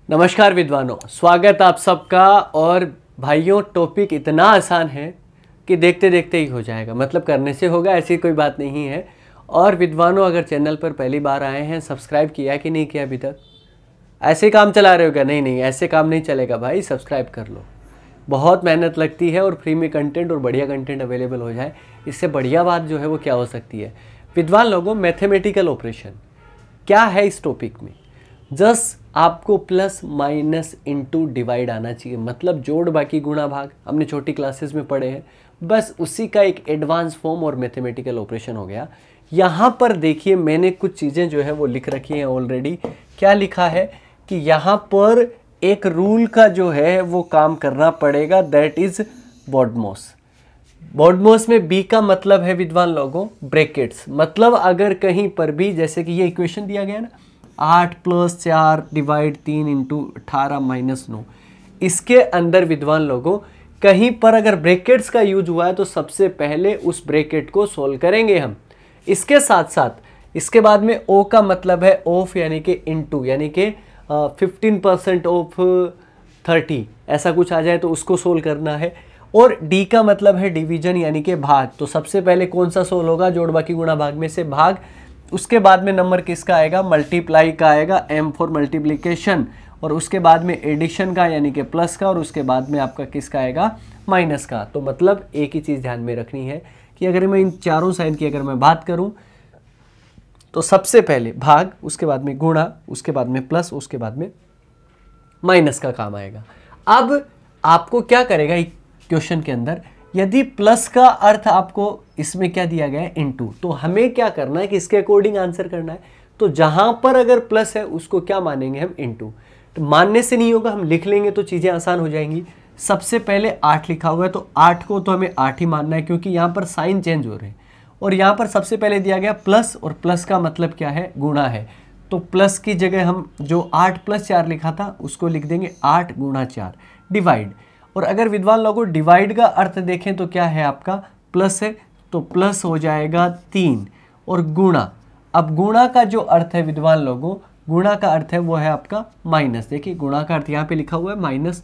नमस्कार विद्वानों, स्वागत आप सबका। और भाइयों, टॉपिक इतना आसान है कि देखते देखते ही हो जाएगा, मतलब करने से होगा, ऐसी कोई बात नहीं है। और विद्वानों, अगर चैनल पर पहली बार आए हैं, सब्सक्राइब किया कि नहीं किया अभी तक? ऐसे काम चला रहे हो क्या? नहीं, ऐसे काम नहीं चलेगा भाई, सब्सक्राइब कर लो। बहुत मेहनत लगती है और फ्री में कंटेंट और बढ़िया कंटेंट अवेलेबल हो जाए, इससे बढ़िया बात जो है वो क्या हो सकती है? विद्वान लोगों, मैथमेटिकल ऑपरेशन क्या है इस टॉपिक में? जस्ट आपको प्लस माइनस इनटू डिवाइड आना चाहिए, मतलब जोड़ बाकी गुणा भाग, हमने छोटी क्लासेस में पढ़े हैं। बस उसी का एक एडवांस फॉर्म और मैथमेटिकल ऑपरेशन हो गया। यहाँ पर देखिए, मैंने कुछ चीज़ें जो है वो लिख रखी हैं ऑलरेडी। क्या लिखा है कि यहाँ पर एक रूल का जो है वो काम करना पड़ेगा, दैट इज बॉडमॉस। बॉडमॉस में बी का मतलब है विद्वान लोगों ब्रैकेट्स, मतलब अगर कहीं पर भी, जैसे कि ये इक्वेशन दिया गया ना, 8 + 4 डिवाइड 3 इंटू 18 माइनस 9, इसके अंदर विद्वान लोगों कहीं पर अगर ब्रैकेट्स का यूज हुआ है तो सबसे पहले उस ब्रैकेट को सोल्व करेंगे हम। इसके साथ साथ इसके बाद में ओ का मतलब है ऑफ, यानी कि इनटू, यानी कि 15% ऑफ 30, ऐसा कुछ आ जाए तो उसको सोल्व करना है। और डी का मतलब है डिवीजन, यानी कि भाग। तो सबसे पहले कौन सा सोल्व होगा? जोड़ बाकी गुणा भाग में से भाग। उसके बाद में नंबर किसका आएगा? मल्टीप्लाई का आएगा, एम फॉर मल्टीप्लिकेशन। और उसके बाद में एडिशन का, यानी कि प्लस का। और उसके बाद में आपका किसका आएगा? माइनस का। तो मतलब एक ही चीज़ ध्यान में रखनी है कि अगर मैं इन चारों साइन की अगर मैं बात करूं तो सबसे पहले भाग, उसके बाद में गुणा, उसके बाद में प्लस, उसके बाद में माइनस का काम आएगा। अब आपको क्या करेगा क्वेश्चन के अंदर, यदि प्लस का अर्थ आपको इसमें क्या दिया गया है? इनटू, तो हमें क्या करना है कि इसके अकॉर्डिंग आंसर करना है। तो जहां पर अगर प्लस है उसको क्या मानेंगे हम? इनटू। तो मानने से नहीं होगा, हम लिख लेंगे तो चीजें आसान हो जाएंगी। सबसे पहले 8 लिखा हुआ है तो 8 को तो हमें 8 ही मानना है, क्योंकि यहां पर साइन चेंज हो रहे हैं। और यहां पर सबसे पहले दिया गया प्लस, और प्लस का मतलब क्या है? गुणा है। तो प्लस की जगह हम जो 8 + 4 लिखा था उसको लिख देंगे 8 × 4 डिवाइड। और अगर विद्वान लोगों डिवाइड का अर्थ देखें तो क्या है आपका? प्लस है तो प्लस हो जाएगा 3, और गुणा। अब गुणा का जो अर्थ है विद्वान लोगों, गुणा का अर्थ है वो है आपका माइनस। देखिए गुणा का अर्थ यहाँ पे लिखा हुआ है माइनस,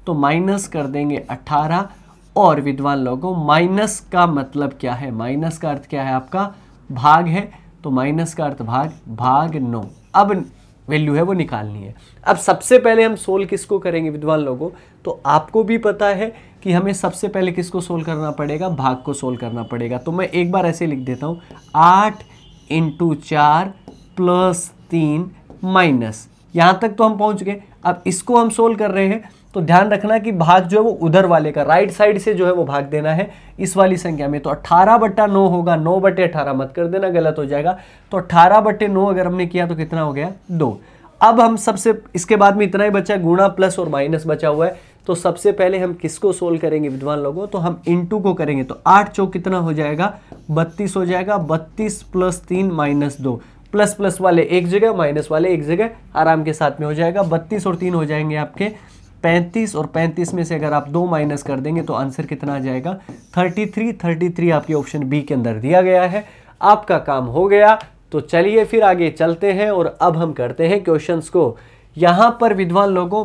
तो माइनस कर देंगे 18। और विद्वान लोगों माइनस का मतलब क्या है? माइनस का अर्थ क्या है आपका? भाग है, तो माइनस का अर्थ भाग 9। अब वैल्यू है वो निकालनी है। अब सबसे पहले हम सोल्व किसको करेंगे विद्वान लोगों? तो आपको भी पता है कि हमें सबसे पहले किसको सोल्व करना पड़ेगा? भाग को सोल्व करना पड़ेगा। तो मैं एक बार ऐसे लिख देता हूँ, 8 × 4 + 3 माइनस, यहाँ तक तो हम पहुँच गए। अब इसको हम सोल्व कर रहे हैं तो ध्यान रखना कि भाग जो है वो उधर वाले का, राइट साइड से जो है वो भाग देना है इस वाली संख्या में। तो 18/9 होगा, 9/18 मत कर देना, गलत हो जाएगा। तो 18/9 अगर हमने किया तो कितना हो गया? 2। अब हम सबसे इसके बाद में इतना ही बचा, गुणा प्लस और माइनस बचा हुआ है। तो सबसे पहले हम किसको सोल्व करेंगे विद्वान लोगों? तो हम इनटू को करेंगे। तो 8 चौक कितना हो जाएगा? 32 हो जाएगा। 32 + 3 - 2, प्लस प्लस वाले एक जगह, माइनस वाले एक जगह, आराम के साथ में हो जाएगा। 32 और 3 हो जाएंगे आपके 35, और 35 में से अगर आप 2 माइनस कर देंगे तो आंसर कितना आ जाएगा? 33। 33 आपके ऑप्शन बी के अंदर दिया गया है। आपका काम हो गया। तो चलिए फिर आगे चलते हैं और अब हम करते हैं क्वेश्चंस को। यहाँ पर विद्वान लोगों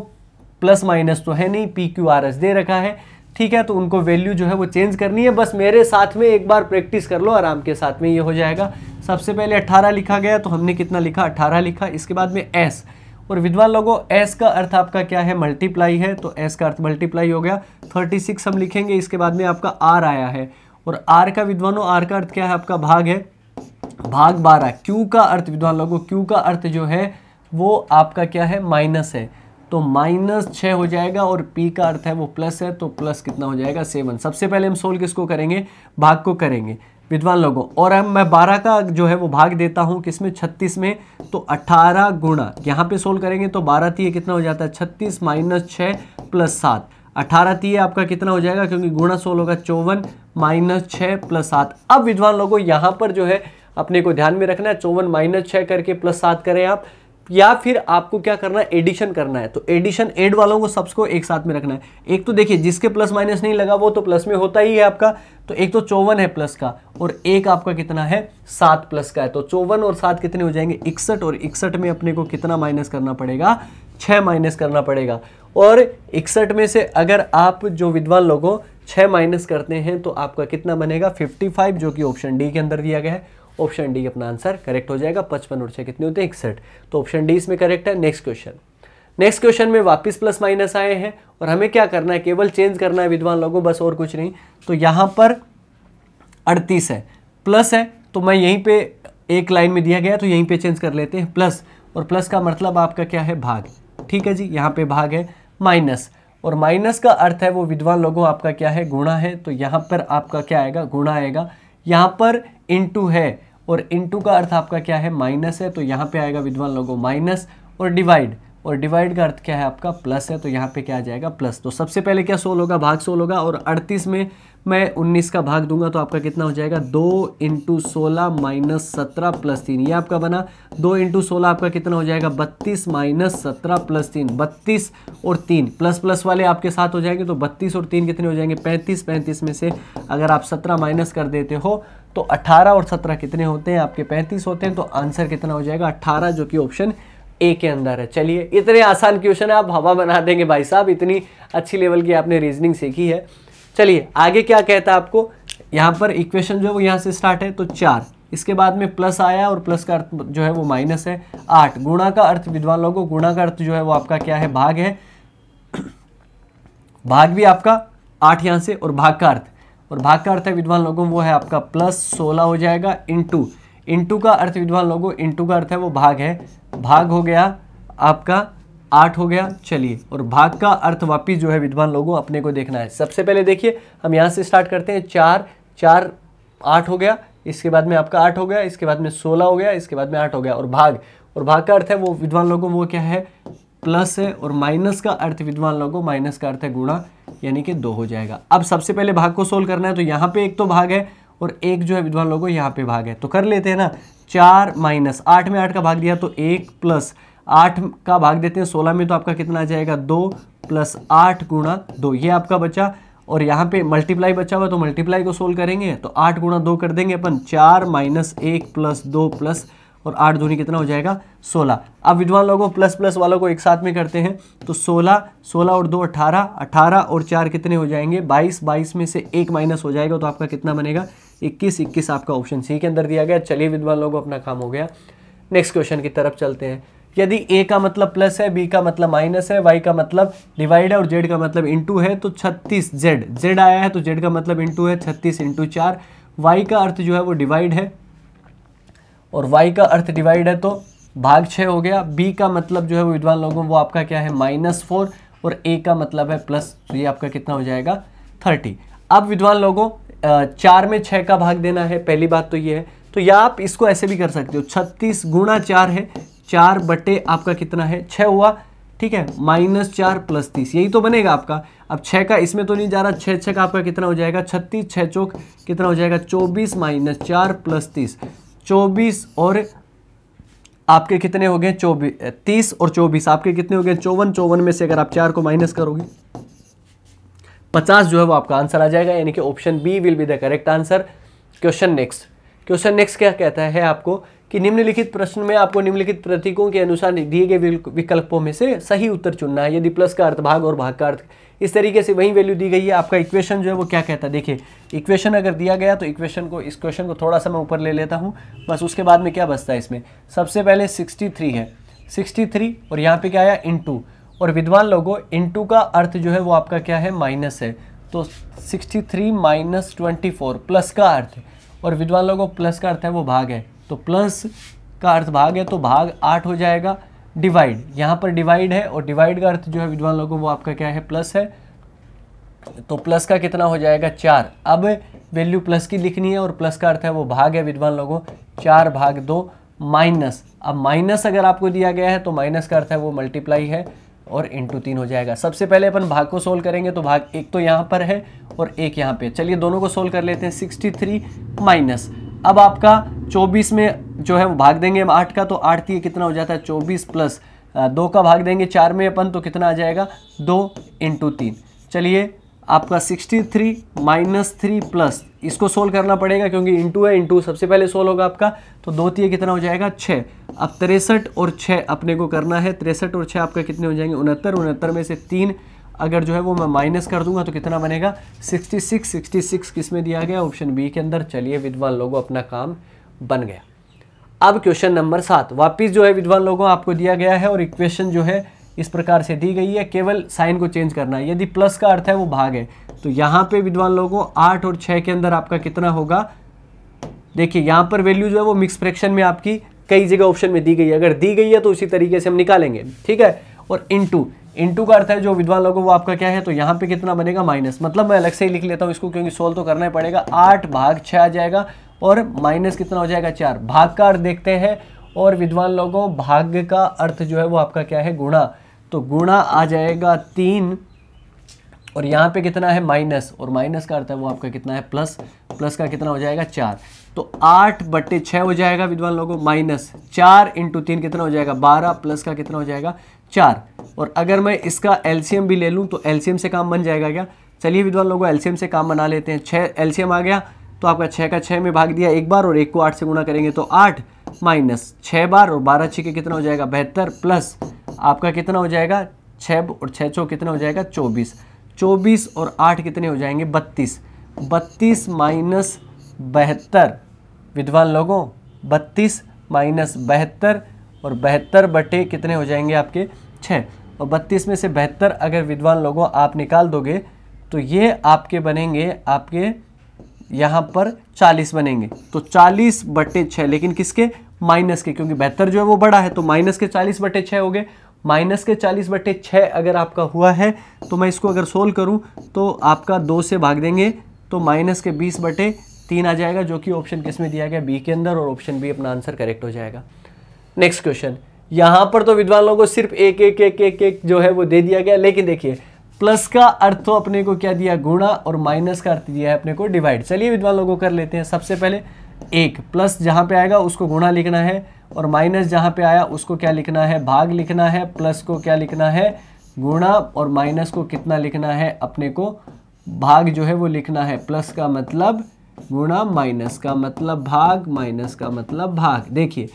प्लस माइनस तो है नहीं, PQRS दे रखा है, ठीक है। तो उनको वैल्यू जो है वो चेंज करनी है। बस मेरे साथ में एक बार प्रैक्टिस कर लो, आराम के साथ में ये हो जाएगा। सबसे पहले 18 लिखा गया, तो हमने कितना लिखा? 18 लिखा। इसके बाद में S, और विद्वान लोगों S का अर्थ आपका क्या है? मल्टीप्लाई है, तो S का अर्थ मल्टीप्लाई हो गया। 36 हम लिखेंगे। इसके बाद में आपका R आया है, और R का विद्वानों, R का अर्थ क्या है आपका? भाग है, भाग 12। Q का अर्थ विद्वान लोगों, Q का अर्थ जो है वो आपका क्या है? माइनस है, तो -6 हो जाएगा। और P का अर्थ है वो प्लस है, तो प्लस कितना हो जाएगा? 7। सबसे पहले हम सोल्व किसको करेंगे? भाग को करेंगे विद्वान लोगों। और अब मैं 12 का जो है वो भाग देता हूँ किसमें? 36 में। तो 18 गुणा, यहाँ पे सोल्व करेंगे तो 12 3 कितना हो जाता है? 36 - 6 + 7, 18 3 आपका कितना हो जाएगा? क्योंकि गुणा सोल्व होगा 54 - 6 + 7। अब विद्वान लोगों यहाँ पर जो है अपने को ध्यान में रखना है, 54 - 6 करके +7 करें आप, या फिर आपको क्या करना है? एडिशन करना है। तो एडिशन, ऐड वालों को सबको एक साथ में रखना है। एक तो देखिए जिसके प्लस माइनस नहीं लगा वो तो प्लस में होता ही है आपका। तो एक तो 54 है प्लस का, और एक आपका कितना है? 7 प्लस का है। तो 54 और 7 कितने हो जाएंगे? 61, और 61 में अपने को कितना माइनस करना पड़ेगा? 6 माइनस करना पड़ेगा। और 61 में से अगर आप जो विद्वान लोगों 6 माइनस करते हैं तो आपका कितना बनेगा 55, जो कि ऑप्शन डी के अंदर दिया गया है। ऑप्शन डी अपना आंसर करेक्ट हो जाएगा। 55 और 6 कितने होते हैं 61, तो ऑप्शन डी इसमें करेक्ट है। नेक्स्ट क्वेश्चन में वापस प्लस माइनस आए हैं और हमें क्या करना है, केवल चेंज करना है विद्वान लोगों, बस और कुछ नहीं। तो यहाँ पर 38 है, प्लस है, तो मैं यहीं पे एक लाइन में दिया गया तो यहीं पे चेंज कर लेते हैं प्लस, और प्लस का मतलब आपका क्या है भाग, ठीक है जी। यहाँ पे भाग है माइनस, और माइनस का अर्थ है वो विद्वान लोगों आपका क्या है गुणा है, तो यहाँ पर आपका क्या आएगा गुणा आएगा। यहाँ पर इनटू है और इनटू का अर्थ आपका क्या है माइनस है, तो यहाँ पे आएगा विद्वान लोगों माइनस, और डिवाइड, और डिवाइड का अर्थ क्या है आपका प्लस है, तो यहाँ पे क्या आ जाएगा प्लस। तो सबसे पहले क्या सोल्व होगा, भाग सोल्व होगा, और 38 में मैं 19 का भाग दूंगा तो आपका कितना हो जाएगा 2 × 16 - 17 + 3, ये आपका बना। 2 × 16 आपका कितना हो जाएगा 32 - 17 + 3, 32 और 3 प्लस प्लस वाले आपके साथ हो जाएंगे, तो 32 और 3 कितने हो जाएंगे 35। 35 में से अगर आप 17 माइनस कर देते हो तो 18 और 17 कितने होते हैं आपके 35 होते हैं, तो आंसर कितना हो जाएगा 18, जो कि ऑप्शन ए के अंदर है। चलिए, इतने आसान क्वेश्चन है, आप हवा बना देंगे भाई साहब, इतनी अच्छी लेवल की आपने रीजनिंग सीखी है। चलिए आगे क्या कहता है आपको, यहाँ पर इक्वेशन जो है वो यहाँ से स्टार्ट है, तो 4, इसके बाद में प्लस आया और प्लस का अर्थ जो है वो माइनस है। 8, गुणा का अर्थ विद्वान लोगों, गुणा का अर्थ जो है वो आपका क्या है भाग है, भाग भी आपका 8 यहाँ से, और भाग का अर्थ, और भाग का अर्थ है विद्वान लोगों वो है आपका प्लस 16 हो जाएगा, इंटू, इंटू का अर्थ विद्वान लोगों, इंटू का अर्थ है वो भाग है, भाग हो गया आपका 8 हो गया। चलिए, और भाग का अर्थ वापिस जो है विद्वान लोगों अपने को देखना है। सबसे पहले देखिए हम यहाँ से स्टार्ट करते हैं, 4 4 8 हो गया, इसके बाद में आपका 8 हो गया, इसके बाद में 16 हो गया, इसके बाद में 8 हो गया, और भाग का अर्थ है वो विद्वान लोगों वो क्या है प्लस है, और माइनस का अर्थ विद्वान लोगों, माइनस का अर्थ है गुणा, यानी कि 2 हो जाएगा। अब सबसे पहले भाग को सोल्व करना है, तो यहाँ पे एक तो भाग है और एक जो है विद्वान लोगों यहाँ पे भाग है, तो कर लेते हैं ना। 4 माइनस 8 में 8 का भाग दिया तो 1 प्लस 8 का भाग देते हैं 16 में, तो आपका कितना आ जाएगा 2 + 8 × 2, ये आपका बचा। और यहाँ पे मल्टीप्लाई बचा हुआ तो मल्टीप्लाई को सोल्व करेंगे, तो 8 × 2 कर देंगे अपन, 4 - 1 + 2 प्लस, और 8 दूनी कितना हो जाएगा 16। अब विद्वान लोगों प्लस प्लस वालों को एक साथ में करते हैं, तो 16 16 और 2 18, 18 और 4 कितने हो जाएंगे 22, 22 में से 1 माइनस हो जाएगा, तो आपका कितना बनेगा 21, 21 आपका ऑप्शन सी के अंदर दिया गया। चलिए विद्वान लोगों अपना काम हो गया। नेक्स्ट क्वेश्चन की तरफ चलते हैं। यदि ए का मतलब प्लस है, बी का मतलब माइनस है, वाई का मतलब डिवाइड है और जेड का मतलब इंटू है, तो 36 जेड आया है तो जेड का मतलब इंटू है, 36 × 4। वाई का अर्थ जो है वो डिवाइड है, और y का अर्थ डिवाइड है तो भाग 6 हो गया। b का मतलब जो है वो विद्वान लोगों वो आपका क्या है -4, और a का मतलब है प्लस, तो ये आपका कितना हो जाएगा 30। अब विद्वान लोगों 4 में 6 का भाग देना है, पहली बात तो ये है। तो या आप इसको ऐसे भी कर सकते हो, 36 × 4 है, 4 बटे आपका कितना है 6 हुआ, ठीक है, -4 + 30, यही तो बनेगा आपका। अब 6 का इसमें तो नहीं जा रहा, 6 6 का आपका कितना हो जाएगा 36, 6 चौक कितना हो जाएगा 24 - 4 + 30, 24, और आपके कितने हो गए 30 और 24 आपके कितने हो गए 54। 54 में से अगर आप 4 को माइनस करोगे 50 जो है वो आपका आंसर आ जाएगा, यानी कि option B will be the correct answer. Question next क्या कहता है आपको कि निम्नलिखित प्रश्न में आपको निम्नलिखित प्रतीकों के अनुसार दिए गए विकल्पों में से सही उत्तर चुनना है। यदि प्लस का अर्थ भाग और भाग का अर्थ इस तरीके से वही वैल्यू दी गई है, आपका इक्वेशन जो है वो क्या कहता है, देखिए इक्वेशन अगर दिया गया तो इस क्वेश्चन को थोड़ा सा मैं ऊपर ले लेता हूँ, बस उसके बाद में क्या बचता है इसमें। सबसे पहले 63 है, 63 और यहाँ पे क्या आया इंटू, और विद्वान लोगों इंटू का अर्थ जो है वो आपका क्या है माइनस है, तो 63 - 24 प्लस का अर्थ है, और विद्वान लोगों प्लस का अर्थ है वो भाग है, तो प्लस का अर्थ भाग है तो भाग 8 हो जाएगा। डिवाइड, यहाँ पर डिवाइड है और डिवाइड का अर्थ जो है विद्वान लोगों वो आपका क्या है प्लस है, तो प्लस का कितना हो जाएगा 4। अब वैल्यू प्लस की लिखनी है और प्लस का अर्थ है वो भाग है विद्वान लोगों, 4/2 माइनस, अब माइनस अगर आपको दिया गया है तो माइनस का अर्थ है वो मल्टीप्लाई है और इंटू 3 हो जाएगा। सबसे पहले अपन भाग को सोल्व करेंगे, तो भाग एक तो यहाँ पर है और एक यहाँ पे, चलिए दोनों को सोल्व कर लेते हैं। 63 माइनस, अब आपका 24 में जो है वो भाग देंगे हम 8 का, तो 8 3 कितना हो जाता है 24 प्लस 2 का भाग देंगे 4 में अपन, तो कितना आ जाएगा 2 × 3। चलिए आपका 63 माइनस 3 प्लस, इसको सोल्व करना पड़ेगा क्योंकि इंटू है, इंटू सबसे पहले सोल्व होगा आपका, तो 2 3 कितना हो जाएगा 6। अब 63 और 6 अपने को करना है, 63 और 6 आपका कितने हो जाएंगे 69, 69 में से 3 अगर जो है वो मैं माइनस कर दूंगा तो कितना बनेगा 66, 66 किस में दिया गया ऑप्शन बी के अंदर। चलिए विद्वान लोगों अपना काम बन गया। अब क्वेश्चन नंबर 7 वापिस जो है विद्वान लोगों आपको दिया गया है और इक्वेशन जो है इस प्रकार से दी गई है, केवल साइन को चेंज करना है। यदि प्लस का अर्थ है वो भाग है तो यहाँ पे विद्वान लोगों 8 और 6 के अंदर आपका कितना होगा, देखिए यहाँ पर वैल्यू जो है वो मिक्स फ्रैक्शन में आपकी कई जगह ऑप्शन में दी गई है, अगर दी गई है तो उसी तरीके से हम निकालेंगे, ठीक है। और इंटू का अर्थ है जो विद्वान लोगों वो आपका क्या है, तो यहाँ पे कितना बनेगा माइनस, मतलब मैं अलग से ही लिख लेता हूँ इसको क्योंकि सोल्व तो करना ही पड़ेगा। 8 भाग 6 आ जाएगा और माइनस कितना हो जाएगा 4। भाग का अर्थ देखते हैं और विद्वान लोगों भाग का अर्थ जो है वो आपका क्या है गुणा, तो गुणा आ जाएगा 3 और यहाँ पे कितना है माइनस, और माइनस का अर्थ है वो आपका कितना है प्लस, प्लस का कितना हो जाएगा 4, तो 8/6 हो जाएगा विद्वान लोगों, माइनस 4 × 3 कितना हो जाएगा 12, प्लस का कितना हो जाएगा 4। और अगर मैं इसका एलसीएम भी ले लूँ तो एलसीएम से काम बन जाएगा क्या, चलिए विद्वान लोगों एलसीएम से काम बना लेते हैं। 6 एलसीएम आ गया तो आपका 6 का 6 में भाग दिया एक बार और 1 को 8 से गुणा करेंगे तो 8 माइनस 6 बार और 12 6 के कितना हो जाएगा 72, प्लस आपका कितना हो जाएगा 6 और 6 चौ कितना हो जाएगा 24, 24 और 8 कितने हो जाएंगे 32, 32 माइनस 72 विद्वान लोगों 32 माइनस 72 और 72 बटे कितने हो जाएंगे आपके 6, और 32 में से 72 अगर विद्वान लोगों आप निकाल दोगे तो ये आपके बनेंगे आपके यहाँ पर 40 बनेंगे, तो 40/6 लेकिन किसके माइनस के, क्योंकि 72 जो है वो बड़ा है तो माइनस के 40/6 हो गए। माइनस के 40/6 अगर आपका हुआ है तो मैं इसको अगर सोल्व करूं तो आपका 2 से भाग देंगे तो माइनस के 20/3 आ जाएगा, जो कि ऑप्शन किस में दिया गया बी के अंदर, और ऑप्शन बी अपना आंसर करेक्ट हो जाएगा। नेक्स्ट क्वेश्चन, यहाँ पर तो विद्वान लोगों को सिर्फ एक जो है वो दे दिया गया, लेकिन देखिए प्लस का अर्थ तो अपने को क्या दिया गुणा और माइनस का अर्थ दिया है अपने को डिवाइड। चलिए विद्वान लोगों कर लेते हैं। सबसे पहले एक प्लस जहाँ पे आएगा उसको गुणा लिखना है और माइनस जहाँ पे आया उसको क्या लिखना है भाग लिखना है, प्लस को क्या लिखना है गुणा और माइनस को कितना लिखना है अपने को भाग जो है वो लिखना है। प्लस का मतलब गुणा, माइनस का मतलब भाग, माइनस का मतलब भाग। देखिए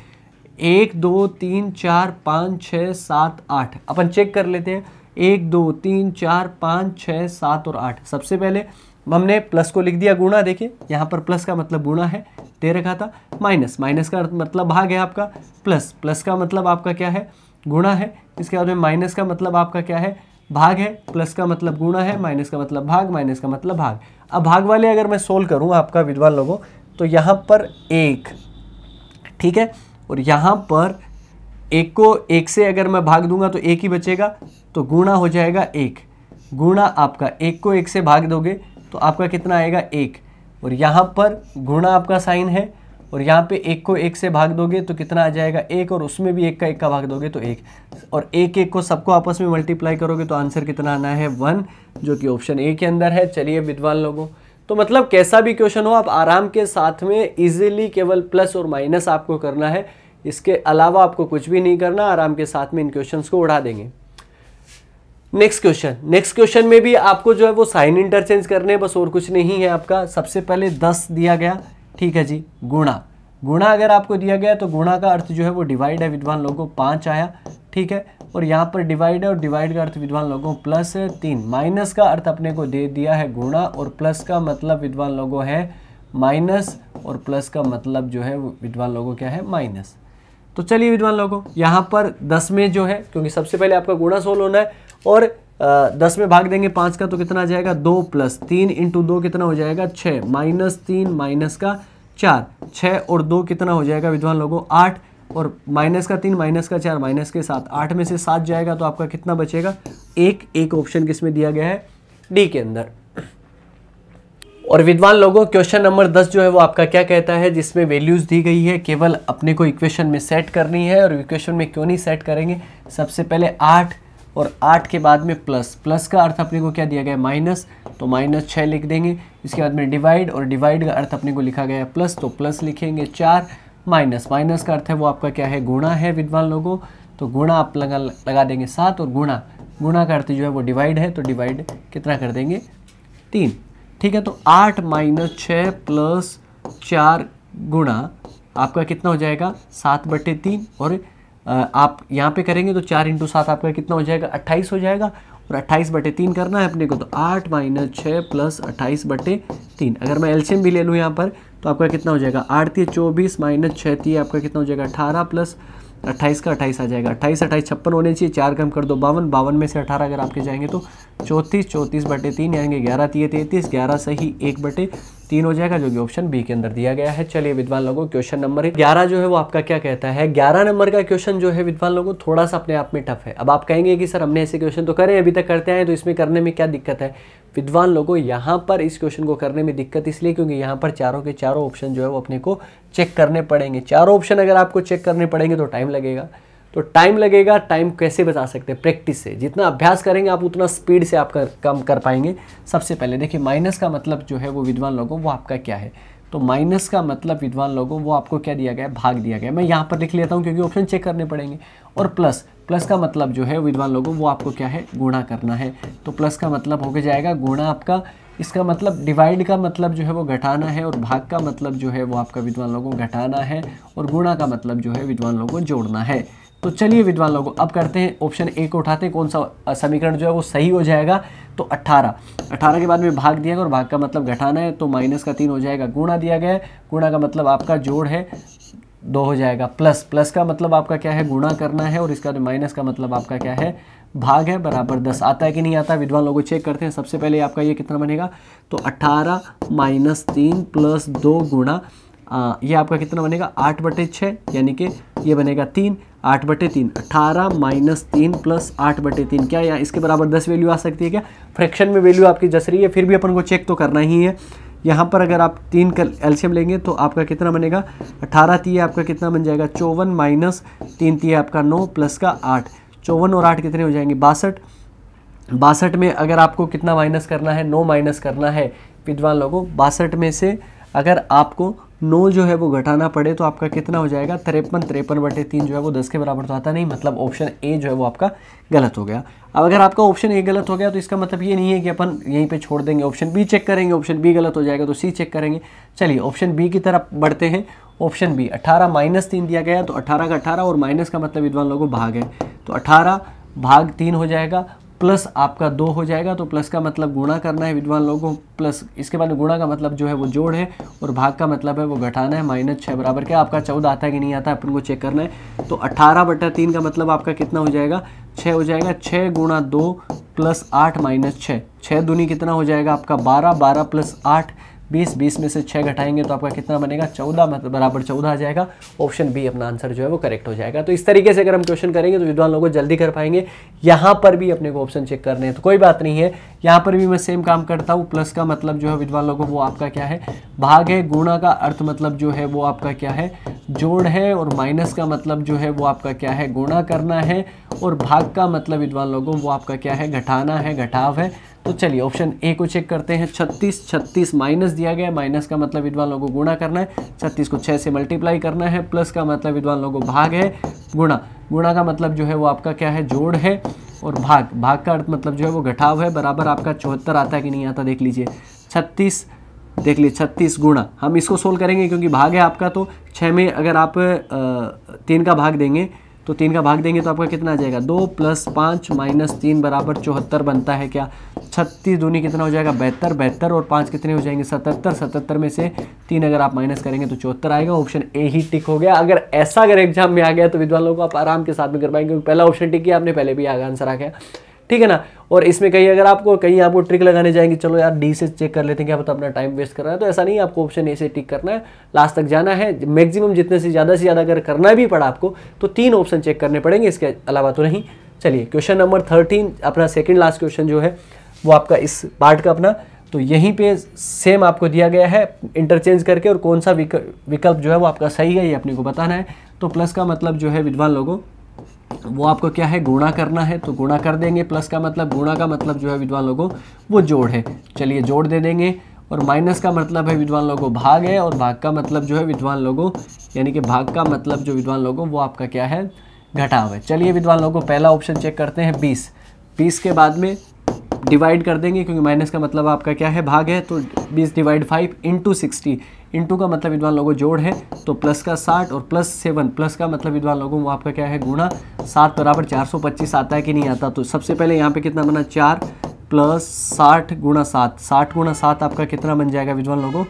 1 2 3 4 5 6 7 8 अपन चेक कर लेते हैं। 1 2 3 4 5 6 7 और 8। सबसे पहले हमने प्लस को लिख दिया गुणा, देखिए यहाँ पर प्लस का मतलब गुणा है दे रखा था, माइनस, माइनस का मतलब भाग है आपका, प्लस, प्लस का मतलब आपका क्या है गुणा है, इसके बाद में माइनस का मतलब आपका क्या है भाग है, प्लस का मतलब गुणा है, माइनस का मतलब भाग, माइनस का मतलब भाग। अब भाग वाले अगर मैं सोल्व करूँ आपका विद्वान लोगों तो यहाँ पर 1, ठीक है, और यहाँ पर 1 को 1 से अगर मैं भाग दूंगा तो 1 ही बचेगा, तो गुणा हो जाएगा 1, गुणा आपका 1 को 1 से भाग दोगे तो आपका कितना आएगा 1, और यहाँ पर गुणा आपका साइन है और यहाँ पे 1 को 1 से भाग दोगे तो कितना आ जाएगा 1, और उसमें भी 1 का 1 का भाग दोगे तो 1, और 1 1 को सबको आपस में मल्टीप्लाई करोगे तो आंसर कितना आना है 1, जो कि ऑप्शन ए के अंदर है। चलिए विद्वान लोगों, तो मतलब कैसा भी क्वेश्चन हो आप आराम के साथ में इजीली केवल प्लस और माइनस आपको करना है, इसके अलावा आपको कुछ भी नहीं करना, आराम के साथ में इन क्वेश्चंस को उड़ा देंगे। नेक्स्ट क्वेश्चन में भी आपको जो है वो साइन इंटरचेंज करने, बस और कुछ नहीं है आपका। सबसे पहले 10 दिया गया, ठीक है जी, गुणा, गुणा अगर आपको दिया गया तो गुणा का अर्थ जो है वो डिवाइड है विद्वान लोगों, 5 आया, ठीक है, और यहाँ पर डिवाइड है और डिवाइड का अर्थ विद्वान लोगों प्लस 3, माइनस का अर्थ अपने को दे दिया है गुणा, और प्लस का मतलब विद्वान लोगों है माइनस, और प्लस का मतलब जो है विद्वान लोगों क्या है माइनस। तो चलिए विद्वान लोगों यहाँ पर 10 में जो है, क्योंकि सबसे पहले आपका गुणा सोल्व होना है, और 10 में भाग देंगे 5 का तो कितना आ जाएगा 2 प्लस 3 इंटू 2 कितना हो जाएगा 6, माइनस 3 माइनस का 4, 6 और 2 कितना हो जाएगा विद्वान लोगों 8, और माइनस का 3 माइनस का 4 माइनस के 7, 8 में से 7 जाएगा तो आपका कितना बचेगा 1, एक ऑप्शन किस में दिया गया है डी के अंदर। और विद्वान लोगों क्वेश्चन नंबर 10 जो है वो आपका क्या कहता है, जिसमें वैल्यूज दी गई है, केवल अपने को इक्वेशन में सेट करनी है। और इक्वेशन में क्यों नहीं सेट करेंगे, सबसे पहले 8 और 8 के बाद में प्लस, प्लस का अर्थ अपने को क्या दिया गया है माइनस, तो माइनस 6 लिख देंगे। इसके बाद में डिवाइड, और डिवाइड का अर्थ अपने को लिखा गया है प्लस, तो प्लस लिखेंगे 4, माइनस, माइनस का अर्थ है वो आपका क्या है गुणा है विद्वान लोगों, तो गुणा आप लगा देंगे 7, और गुणा, गुणा का अर्थ जो है वो डिवाइड है, तो डिवाइड कितना कर देंगे 3। ठीक है, तो 8 माइनस 6 प्लस 4 गुणा आपका कितना हो जाएगा 7/3। और आप यहाँ पे करेंगे तो 4 × 7 आपका कितना हो जाएगा 28 हो जाएगा। और 28/3 करना है अपने को, तो 8 माइनस 6 प्लस 28/3। अगर मैं एलसीएम भी ले लूँ यहाँ पर तो आपका कितना हो जाएगा 8 × 24 माइनस 6 × आपका कितना हो जाएगा 18 प्लस 28 का 28 आ जाएगा। 28 28 56 होने चाहिए, 4 कम कर दो 52, 52 में से 18 अगर आपके जाएंगे तो 34, 34/3 आएंगे 11 × 33, 11 सही 1/3 हो जाएगा, जो कि ऑप्शन बी के अंदर दिया गया है। चलिए विद्वान लोगों, क्वेश्चन नंबर 11 जो है वो आपका क्या कहता है। 11 नंबर का क्वेश्चन जो है विद्वान लोगों थोड़ा सा अपने आप में टफ है। अब आप कहेंगे कि सर हमने ऐसे क्वेश्चन तो करे, अभी तक करते हैं, तो इसमें करने में क्या दिक्कत है। विद्वान लोगों यहाँ पर इस क्वेश्चन को करने में दिक्कत इसलिए क्योंकि यहाँ पर चारों के चारों ऑप्शन जो है वो अपने को चेक करने पड़ेंगे। चारों ऑप्शन अगर आपको चेक करने पड़ेंगे तो टाइम लगेगा। तो टाइम लगेगा, टाइम कैसे बचा सकते हैं, प्रैक्टिस से। जितना अभ्यास करेंगे आप उतना स्पीड से आप कम कर पाएंगे। सबसे पहले देखिए माइनस का मतलब जो है वो विद्वान लोगों वो आपका क्या है। तो माइनस का मतलब विद्वान लोगों वो आपको क्या दिया गया है, भाग दिया गया है। मैं यहाँ पर लिख लेता हूँ क्योंकि ऑप्शन चेक करने पड़ेंगे। और प्लस, प्लस का मतलब जो है विद्वान लोगों वो आपको क्या है, गुणा करना है। तो प्लस का मतलब हो जाएगा गुणा आपका, इसका मतलब डिवाइड का मतलब जो है वो घटाना है, और भाग का मतलब जो है वो आपका विद्वान लोगों घटाना है, और गुणा का मतलब जो है विद्वान लोगों जोड़ना है। तो चलिए विद्वान लोगों अब करते हैं ऑप्शन ए को उठाते हैं, कौन सा समीकरण जो है वो सही हो जाएगा। तो 18 के बाद में भाग दिया गया और भाग का मतलब घटाना है, तो -3 हो जाएगा। गुणा दिया गया है, गुणा का मतलब आपका जोड़ है 2 हो जाएगा। प्लस, प्लस का मतलब आपका क्या है, गुणा करना है, और इसका माइनस का मतलब आपका क्या है, भाग है, बराबर 10। आता है कि नहीं आता विद्वान लोगों चेक करते हैं। सबसे पहले आपका ये कितना बनेगा, तो 18 - 3 + 2 गुणा ये आपका कितना बनेगा 8/6, यानी कि ये बनेगा 3, 8/3। 18 - 3 + 8/3 क्या यहाँ इसके बराबर 10 वैल्यू आ सकती है क्या। फ्रैक्शन में वैल्यू आपकी 10 रही है, फिर भी अपन को चेक तो करना ही है। यहाँ पर अगर आप 3 का एलसीएम लेंगे तो आपका कितना बनेगा 18 3 आपका कितना बन जाएगा 54 - 3 3 आपका 9 + का 8। 54 और 8 कितने हो जाएंगे 62। 62 में अगर आपको कितना माइनस करना है, 9 माइनस करना है विद्वान लोगों। 62 में से अगर आपको 9 जो है वो घटाना पड़े तो आपका कितना हो जाएगा 53। 53/3 जो है वो 10 के बराबर तो आता नहीं, मतलब ऑप्शन ए जो है वो आपका गलत हो गया। अब अगर आपका ऑप्शन ए गलत हो गया तो इसका मतलब ये नहीं है कि अपन यहीं पे छोड़ देंगे, ऑप्शन बी चेक करेंगे। ऑप्शन बी गलत हो जाएगा तो सी चेक करेंगे। चलिए ऑप्शन बी की तरफ बढ़ते हैं। ऑप्शन बी 18 - 3 दिया गया, तो 18 का 18 और माइनस का मतलब विद्वान लोगों भाग है, तो 18 भाग 3 हो जाएगा, प्लस आपका 2 हो जाएगा। तो प्लस का मतलब गुणा करना है विद्वान लोगों, प्लस इसके बाद गुणा का मतलब जो है वो जोड़ है, और भाग का मतलब है वो घटाना है। -6 बराबर क्या आपका 14 आता है कि नहीं आता है, अपन को चेक करना है। तो 18/3 का मतलब आपका कितना हो जाएगा 6 हो जाएगा। 6 × 2 + 8 - 6, 6 दूनी कितना हो जाएगा आपका 12, 12 + 8 20, 20 में से 6 घटाएंगे तो आपका कितना बनेगा 14, मतलब बराबर 14 आ जाएगा। ऑप्शन बी अपना आंसर जो है वो करेक्ट हो जाएगा। तो इस तरीके से अगर हम क्वेश्चन करेंगे तो विद्वान लोगों जल्दी कर पाएंगे। यहाँ पर भी अपने को ऑप्शन चेक करने हैं तो कोई बात नहीं है, यहाँ पर भी मैं सेम काम करता हूँ। प्लस का मतलब जो है विद्वान लोगों वो आपका क्या है भाग है, गुणा का अर्थ मतलब जो है वो आपका क्या है जोड़ है, और माइनस का मतलब जो है वो आपका क्या है गुणा करना है, और भाग का मतलब विद्वान लोगों वो आपका क्या है घटाना है, घटाव है। तो चलिए ऑप्शन ए को चेक करते हैं। 36 माइनस दिया गया है, माइनस का मतलब विद्वान लोगों को गुणा करना है, 36 को 6 से मल्टीप्लाई करना है, प्लस का मतलब विद्वान लोगों को भाग है, गुणा का मतलब जो है वो आपका क्या है जोड़ है, और भाग का अर्थ मतलब जो है वो घटाव है, बराबर आपका 74 आता है कि नहीं आता देख लीजिए। 36 देख लीजिए 36 गुणा, हम इसको सोल्व करेंगे क्योंकि भाग है आपका, तो 6 में अगर आप 3 का भाग देंगे तो 3 का भाग देंगे तो आपका कितना आ जाएगा 2 + 5 - 3 बराबर 74 बनता है क्या। 36 दूनी कितना हो जाएगा 72, 72 और 5 कितने हो जाएंगे 77, 77 में से 3 अगर आप माइनस करेंगे तो 74 आएगा। ऑप्शन ए ही टिक हो गया। अगर ऐसा अगर एग्जाम में आ गया तो विद्वान लोगों को आप आराम के साथ में कर पाएंगे, क्योंकि पहला ऑप्शन टिक किया आपने, पहले भी आगे आंसर आ गया, ठीक है ना। और इसमें कहीं अगर आपको ट्रिक लगाने जाएंगे, चलो यार डी से चेक कर लेते हैं क्या पता अपना टाइम वेस्ट कर रहा है, तो ऐसा नहीं, आपको ऑप्शन ए से टिक करना है, लास्ट तक जाना है। मैक्सिमम जितने से ज़्यादा अगर करना भी पड़ा आपको तो 3 ऑप्शन चेक करने पड़ेंगे, इसके अलावा तो नहीं। चलिए क्वेश्चन नंबर 13 अपना सेकेंड लास्ट क्वेश्चन जो है वो आपका इस पार्ट का अपना, तो यहीं पे सेम आपको दिया गया है इंटरचेंज करके, और कौन सा विकल्प जो है वो आपका सही है ये अपने को बताना है। तो प्लस का मतलब जो है विद्वान लोगों वो आपको क्या है गुणा करना है, तो गुणा कर देंगे। प्लस का मतलब गुणा का मतलब जो है विद्वान लोगों वो जोड़ है, चलिए जोड़ दे देंगे। और माइनस का मतलब है विद्वान लोगों भाग है, और भाग का मतलब जो है विद्वान लोगों यानी कि भाग का मतलब जो विद्वान लोगों वो आपका क्या है घटाव है। चलिए विद्वान लोगों पहला ऑप्शन चेक करते हैं 20 के बाद में डिवाइड कर देंगे क्योंकि माइनस का मतलब आपका क्या है, भाग है, तो 20 डिवाइड 5 इंटू 60, इंटू का मतलब विद्वान लोगों जोड़ है, तो प्लस का 60 और प्लस 7, प्लस का मतलब विद्वान लोगों वो आपका क्या है, गुणा 7 बराबर 425 आता है कि नहीं आता। तो सबसे पहले यहाँ पे कितना बना, 4 प्लस 60 गुणा 7, 60 गुणा 7 आपका कितना बन जाएगा विद्वान लोगों,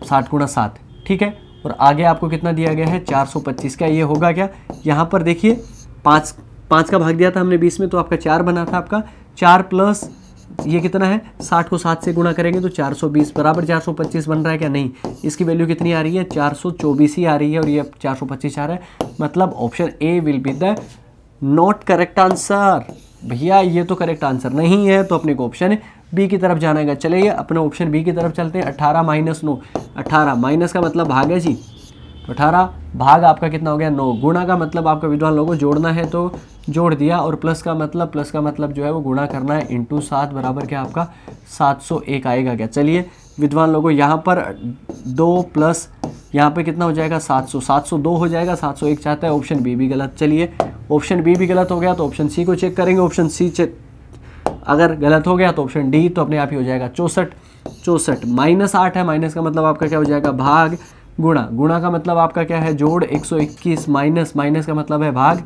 60 गुणा 7, ठीक है। और आगे आपको कितना दिया गया है, 425 का, ये होगा क्या, यहाँ पर देखिए 5 का भाग दिया था हमने 20 में, तो आपका 4 बना था आपका, 4 प्लस ये कितना है, 60 को 7 से गुणा करेंगे तो 420 बराबर 425 बन रहा है क्या, नहीं, इसकी वैल्यू कितनी आ रही है, 424 ही आ रही है और ये 425 आ रहा है, मतलब option A will be the not correct answer. भैया ये तो करेक्ट आंसर नहीं है, तो अपने को ऑप्शन बी की तरफ जाना है। चलिए अपने ऑप्शन बी की तरफ चलते हैं। 18 माइनस 9, 18 माइनस का मतलब भाग है जी, तो 18 भाग आपका कितना हो गया, 9, गुणा का मतलब आपका विद्वान लोगों जोड़ना है तो जोड़ दिया, और प्लस का मतलब जो है वो गुणा करना है, इंटू 7 बराबर क्या आपका 701 आएगा क्या। चलिए विद्वान लोगों यहाँ पर 2 प्लस यहाँ पे कितना हो जाएगा 700, 702 हो जाएगा, 701 चाहता है, ऑप्शन बी भी गलत। चलिए ऑप्शन बी भी गलत हो गया तो ऑप्शन सी को चेक करेंगे, ऑप्शन सी अगर गलत हो गया तो ऑप्शन डी तो अपने आप ही हो जाएगा 64 माइनस 8 है, माइनस का मतलब आपका क्या हो जाएगा, भाग, गुणा का मतलब आपका क्या है, जोड़, 121 माइनस का मतलब है भाग,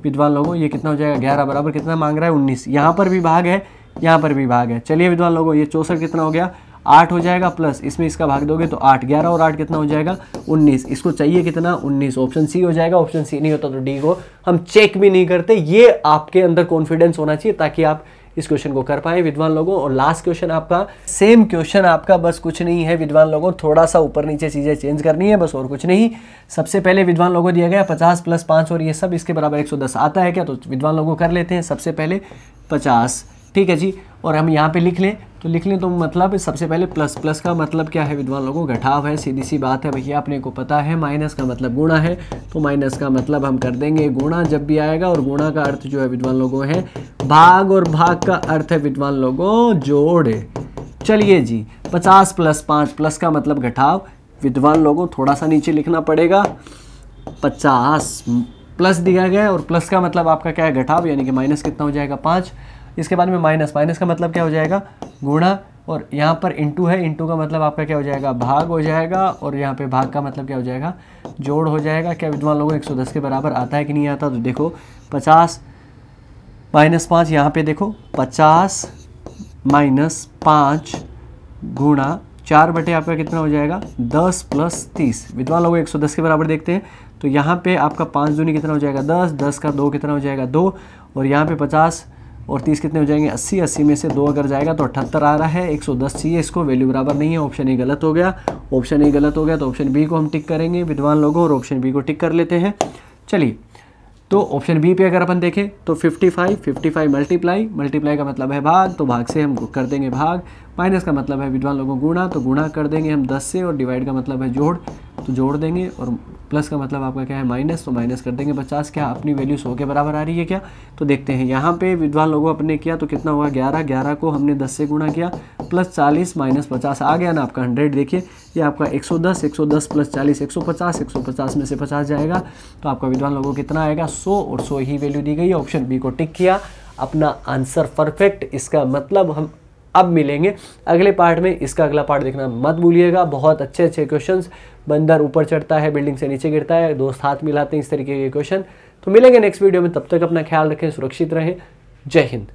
विद्वान लोगों ये कितना हो जाएगा 11 बराबर कितना मांग रहा है 19, यहाँ पर भी भाग है, यहाँ पर भी भाग है। चलिए विद्वान लोगों ये 64 कितना हो गया, 8 हो जाएगा, प्लस इसमें इसका भाग दोगे तो 8, 11 और 8 कितना हो जाएगा 19, इसको चाहिए कितना 19, ऑप्शन सी हो जाएगा। ऑप्शन सी नहीं होता तो डी को हम चेक भी नहीं करते। ये आपके अंदर कॉन्फिडेंस होना चाहिए ताकि आप इस क्वेश्चन को कर पाए विद्वान लोगों। और लास्ट क्वेश्चन आपका सेम क्वेश्चन आपका, बस कुछ नहीं है विद्वान लोगों, थोड़ा सा ऊपर नीचे चीज़ें चेंज करनी है बस, और कुछ नहीं। सबसे पहले विद्वान लोगों दिया गया 50 प्लस 5 और ये सब इसके बराबर 110 आता है क्या, तो विद्वान लोगों कर लेते हैं। सबसे पहले 50, ठीक है जी, और हम यहाँ पे लिख लें तो मतलब सबसे पहले प्लस का मतलब क्या है विद्वान लोगों, घटाव है, सीधी सी बात है भैया, अपने को पता है। माइनस का मतलब गुणा है, तो माइनस का मतलब हम कर देंगे गुणा जब भी आएगा, और गुणा का अर्थ जो है विद्वान लोगों है भाग, और भाग का अर्थ है विद्वान लोगों जोड़। चलिए जी 50 प्लस 5, प्लस का मतलब घटाव, विद्वान लोगों थोड़ा सा नीचे लिखना पड़ेगा, 50 प्लस दिया गया है और प्लस का मतलब आपका क्या है घटाव, यानी कि माइनस कितना हो जाएगा 5, इसके बाद में माइनस का मतलब क्या हो जाएगा गुणा, और यहाँ पर इंटू है, इंटू का मतलब आपका क्या हो जाएगा भाग हो जाएगा, और यहाँ पे भाग का मतलब क्या हो जाएगा जोड़ हो जाएगा। क्या विद्वान लोगों 110 के बराबर आता है कि नहीं आता, तो देखो 50 माइनस 5, यहाँ पे देखो 50 माइनस 5 गुणा 4 बटे आपका कितना हो जाएगा 10 प्लस 30, विद्वान लोगों 110 के बराबर देखते हैं, तो यहाँ पे आपका 5 दूनी कितना हो जाएगा 10, 10 का 2 कितना हो जाएगा 2, और यहाँ पे 50 और 30 कितने हो जाएंगे 80, 80 में से 2 अगर जाएगा तो 78 आ रहा है, 110 चाहिए, इसको वैल्यू बराबर नहीं है, ऑप्शन ए गलत हो गया। ऑप्शन ए गलत हो गया तो ऑप्शन बी को हम टिक करेंगे विद्वान लोगों, और ऑप्शन बी को टिक कर लेते हैं। चलिए तो ऑप्शन बी पे अगर अपन देखें तो 55 मल्टीप्लाई का मतलब है भाग, तो भाग से हम कर देंगे भाग, माइनस का मतलब है विद्वान लोगों गुणा, तो गुणा कर देंगे हम 10 से, और डिवाइड का मतलब है जोड़, तो जोड़ देंगे, और प्लस का मतलब आपका क्या है माइनस, तो माइनस कर देंगे 50। क्या अपनी वैल्यू 100 के बराबर आ रही है क्या, तो देखते हैं यहाँ पे विद्वान लोगों अपने किया तो कितना हुआ 11 को हमने 10 से गुणा किया, प्लस 40 माइनस 50 आ गया ना आपका 100। देखिए ये आपका 110 प्लस 40 150 में से 50 जाएगा, तो आपका विद्वान लोगों कितना आएगा 100, और 100 ही वैल्यू दी गई है। ऑप्शन बी को टिक किया, अपना आंसर परफेक्ट। इसका मतलब हम अब मिलेंगे अगले पार्ट में, इसका अगला पार्ट देखना मत भूलिएगा। बहुत अच्छे क्वेश्चंस, बंदर ऊपर चढ़ता है बिल्डिंग से नीचे गिरता है, दोस्त हाथ मिलाते हैं, इस तरीके के क्वेश्चन। तो मिलेंगे नेक्स्ट वीडियो में, तब तक अपना ख्याल रखें, सुरक्षित रहें, जय हिंद।